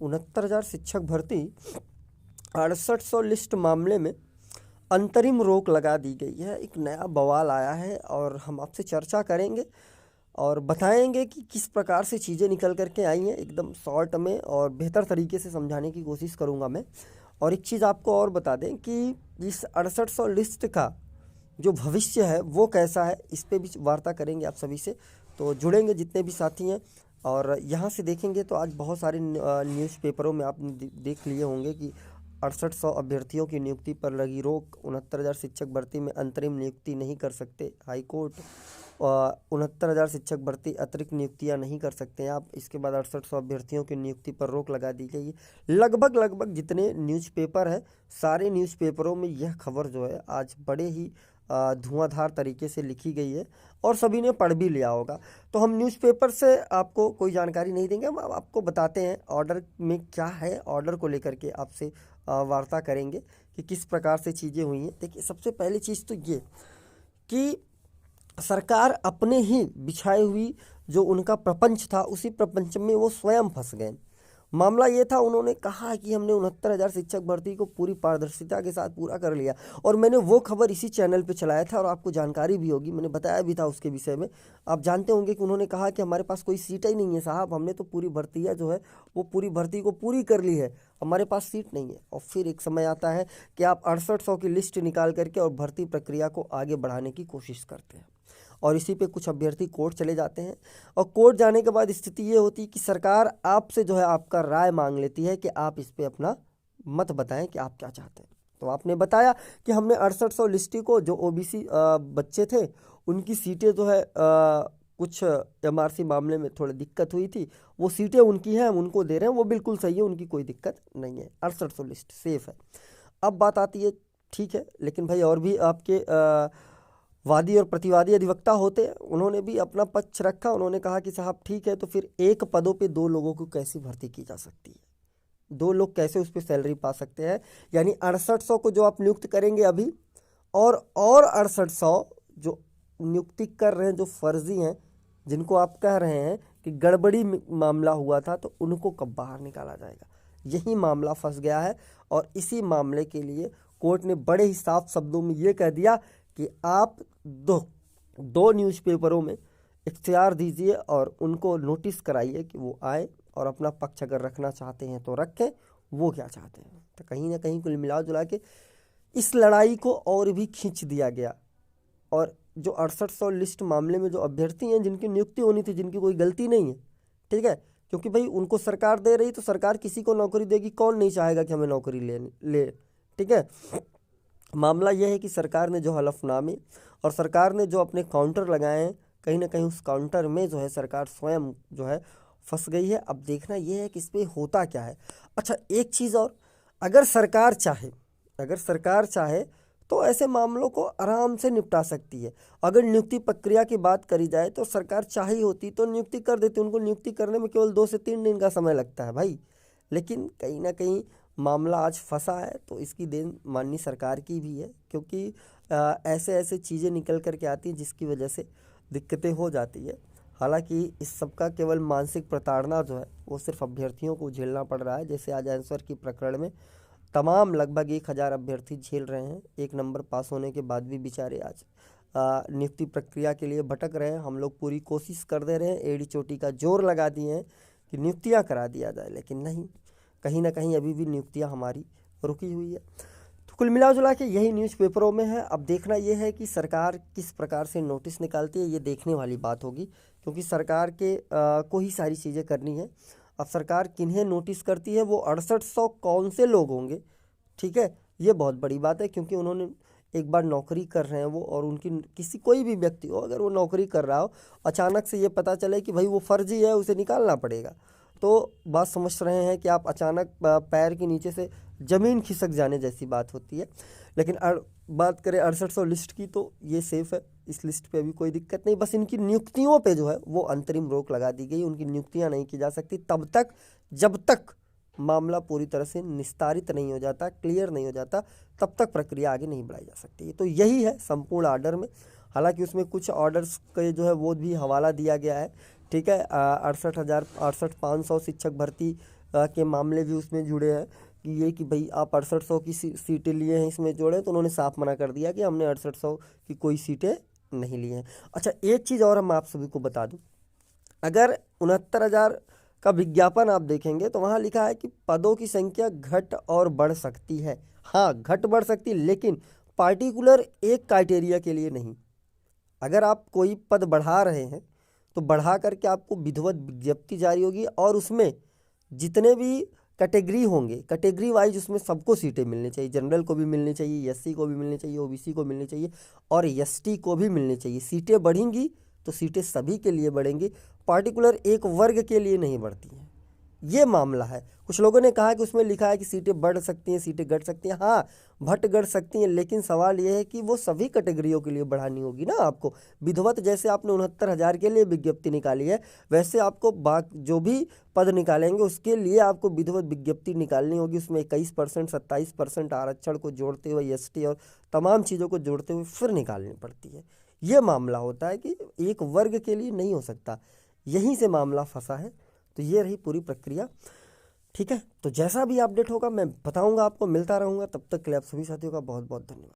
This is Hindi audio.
69,000 शिक्षक भर्ती 6800 लिस्ट मामले में अंतरिम रोक लगा दी गई है। एक नया बवाल आया है और हम आपसे चर्चा करेंगे और बताएंगे कि किस प्रकार से चीज़ें निकल करके आई हैं, एकदम शॉर्ट में और बेहतर तरीके से समझाने की कोशिश करूंगा मैं। और एक चीज़ आपको और बता दें कि इस 6800 लिस्ट का जो भविष्य है वो कैसा है, इस पे भी वार्ता करेंगे आप सभी से। तो जुड़ेंगे जितने भी साथी हैं और यहाँ से देखेंगे तो आज बहुत सारे न्यूज़पेपरों में आपने देख लिए होंगे कि 6800 अभ्यर्थियों की नियुक्ति पर लगी रोक, 69,000 शिक्षक भर्ती में अंतरिम नियुक्ति नहीं कर सकते हाईकोर्ट, 69,000 शिक्षक भर्ती अतिरिक्त नियुक्तियां नहीं कर सकते हैं आप। इसके बाद 6800 अभ्यर्थियों की नियुक्ति पर रोक लगा दी गई है। लगभग जितने न्यूज़पेपर है सारे न्यूज़पेपरों में यह खबर जो है आज बड़े ही धुआंधार तरीके से लिखी गई है और सभी ने पढ़ भी लिया होगा। तो हम न्यूज़पेपर से आपको कोई जानकारी नहीं देंगे, हम आपको बताते हैं ऑर्डर में क्या है। ऑर्डर को लेकर के आपसे वार्ता करेंगे कि किस प्रकार से चीज़ें हुई हैं। देखिए, सबसे पहली चीज़ तो ये कि सरकार अपने ही बिछाई हुई जो उनका प्रपंच था उसी प्रपंच में वो स्वयं फंस गए। मामला ये था, उन्होंने कहा कि हमने 69,000 शिक्षक भर्ती को पूरी पारदर्शिता के साथ पूरा कर लिया और मैंने वो खबर इसी चैनल पे चलाया था और आपको जानकारी भी होगी, मैंने बताया भी था उसके विषय में। आप जानते होंगे कि उन्होंने कहा कि हमारे पास कोई सीट ही नहीं है साहब, हमने तो पूरी भर्तियाँ जो है वो पूरी भर्ती को पूरी कर ली है, हमारे पास सीट नहीं है। और फिर एक समय आता है कि आप 6800 की लिस्ट निकाल करके और भर्ती प्रक्रिया को आगे बढ़ाने की कोशिश करते हैं और इसी पे कुछ अभ्यर्थी कोर्ट चले जाते हैं और कोर्ट जाने के बाद स्थिति ये होती है कि सरकार आपसे जो है आपका राय मांग लेती है कि आप इस पे अपना मत बताएं कि आप क्या चाहते हैं। तो आपने बताया कि हमने 6800 लिस्टी को जो ओबीसी बच्चे थे उनकी सीटें जो है कुछ एमआरसी मामले में थोड़ी दिक्कत हुई थी, वो सीटें उनकी हैं, हम उनको दे रहे हैं, वो बिल्कुल सही है, उनकी कोई दिक्कत नहीं है, 6800 लिस्ट सेफ है। अब बात आती है, ठीक है, लेकिन भाई और भी आपके वादी और प्रतिवादी अधिवक्ता होते हैं, उन्होंने भी अपना पक्ष रखा। उन्होंने कहा कि साहब ठीक है, तो फिर एक पदों पे 2 लोगों को कैसी भर्ती की जा सकती है, 2 लोग कैसे उस पर सैलरी पा सकते हैं। यानी 6800 को जो आप नियुक्त करेंगे अभी और 6800 जो नियुक्ति कर रहे हैं जो फर्जी हैं, जिनको आप कह रहे हैं कि गड़बड़ी मामला हुआ था, तो उनको कब बाहर निकाला जाएगा। यही मामला फंस गया है और इसी मामले के लिए कोर्ट ने बड़े ही साफ शब्दों में ये कह दिया कि आप दो न्यूज़पेपरों में इख्तियार दीजिए और उनको नोटिस कराइए कि वो आए और अपना पक्ष अगर रखना चाहते हैं तो रखें, वो क्या चाहते हैं। तो कहीं ना कहीं कुल मिला जुला के इस लड़ाई को और भी खींच दिया गया और जो 6800 लिस्ट मामले में जो अभ्यर्थी हैं जिनकी नियुक्ति होनी थी, जिनकी कोई गलती नहीं है, ठीक है, क्योंकि भाई उनको सरकार दे रही तो सरकार किसी को नौकरी देगी, कौन नहीं चाहेगा कि हमें नौकरी ले, ठीक है। मामला यह है कि सरकार ने जो हलफनामे और सरकार ने जो अपने काउंटर लगाए हैं, कहीं ना कहीं उस काउंटर में जो है सरकार स्वयं जो है फंस गई है। अब देखना यह है कि इस पर होता क्या है। अच्छा, एक चीज़ और, अगर सरकार चाहे तो ऐसे मामलों को आराम से निपटा सकती है। अगर नियुक्ति प्रक्रिया की बात करी जाए तो सरकार चाहिए होती तो नियुक्ति कर देती, उनको नियुक्ति करने में केवल 2 से 3 दिन का समय लगता है भाई। लेकिन कहीं ना कहीं मामला आज फंसा है तो इसकी देन माननीय सरकार की भी है, क्योंकि ऐसे चीज़ें निकल कर के आती हैं जिसकी वजह से दिक्कतें हो जाती है। हालांकि इस सब का केवल मानसिक प्रताड़ना जो है वो सिर्फ अभ्यर्थियों को झेलना पड़ रहा है। जैसे आज आंसर की प्रकरण में तमाम लगभग 1000 अभ्यर्थी झेल रहे हैं, 1 नंबर पास होने के बाद भी बेचारे आज नियुक्ति प्रक्रिया के लिए भटक रहे हैं। हम लोग पूरी कोशिश कर दे रहे हैं, एड़ी चोटी का जोर लगा दिए हैं कि नियुक्तियाँ करा दिया जाए, लेकिन नहीं, कहीं ना कहीं अभी भी नियुक्तियां हमारी रुकी हुई है। तो कुल मिला जुला के यही न्यूज़पेपरों में है। अब देखना यह है कि सरकार किस प्रकार से नोटिस निकालती है, ये देखने वाली बात होगी, क्योंकि सरकार के को ही सारी चीज़ें करनी है। अब सरकार किन्हें नोटिस करती है, वो 6800 कौन से लोग होंगे, ठीक है, ये बहुत बड़ी बात है, क्योंकि उन्होंने एक बार नौकरी कर रहे हैं वो, और उनकी किसी कोई भी व्यक्ति हो अगर वो नौकरी कर रहा हो, अचानक से ये पता चले कि भाई वो फर्जी है, उसे निकालना पड़ेगा, तो बात समझ रहे हैं कि आप अचानक पैर के नीचे से ज़मीन खिसक जाने जैसी बात होती है। लेकिन बात करें 6800 लिस्ट की तो ये सेफ़ है, इस लिस्ट पे अभी कोई दिक्कत नहीं। बस इनकी नियुक्तियों पे जो है वो अंतरिम रोक लगा दी गई, उनकी नियुक्तियां नहीं की जा सकती तब तक जब तक मामला पूरी तरह से निस्तारित नहीं हो जाता, क्लियर नहीं हो जाता, तब तक प्रक्रिया आगे नहीं बढ़ाई जा सकती। तो यही है संपूर्ण ऑर्डर में। हालांकि उसमें कुछ ऑर्डर्स के जो है वो भी हवाला दिया गया है, ठीक है। 68,500 शिक्षक भर्ती के मामले भी उसमें जुड़े हैं कि ये कि भाई आप 6800 की सीटें लिए हैं इसमें जोड़े, तो उन्होंने साफ मना कर दिया कि हमने 6800 की कोई सीटें नहीं ली हैं। अच्छा, एक चीज़ और हम आप सभी को बता दूं, अगर 69,000 का विज्ञापन आप देखेंगे तो वहाँ लिखा है कि पदों की संख्या घट और बढ़ सकती है। हाँ, घट बढ़ सकती है, लेकिन पार्टिकुलर एक क्राइटेरिया के लिए नहीं। अगर आप कोई पद बढ़ा रहे हैं तो बढ़ा करके आपको विधिवत विज्ञप्ति जारी होगी और उसमें जितने भी कैटेगरी होंगे, कैटेगरी वाइज उसमें सबको सीटें मिलनी चाहिए। जनरल को भी मिलनी चाहिए, एससी को भी मिलनी चाहिए, ओबीसी को मिलनी चाहिए और एसटी को भी मिलनी चाहिए। सीटें बढ़ेंगी तो सीटें सभी के लिए बढ़ेंगी, पार्टिकुलर एक वर्ग के लिए नहीं बढ़ती हैं। ये मामला है। कुछ लोगों ने कहा कि उसमें लिखा है कि सीटें बढ़ सकती हैं, सीटें घट सकती हैं। हाँ, घट सकती हैं, लेकिन सवाल ये है कि वो सभी कैटेगरियों के लिए बढ़ानी होगी ना आपको। विधिवत जैसे आपने 69,000 के लिए विज्ञप्ति निकाली है, वैसे आपको जो भी पद निकालेंगे उसके लिए आपको विधिवत विज्ञप्ति निकालनी होगी। उसमें 21%, 27% आरक्षण को जोड़ते हुए, एसटी और तमाम चीज़ों को जोड़ते हुए फिर निकालनी पड़ती है। ये मामला होता है कि एक वर्ग के लिए नहीं हो सकता, यहीं से मामला फंसा है। तो ये रही पूरी प्रक्रिया। ठीक है, तो जैसा भी अपडेट होगा मैं बताऊंगा आपको, मिलता रहूंगा। तब तक के लिए आप सभी साथियों का बहुत बहुत धन्यवाद।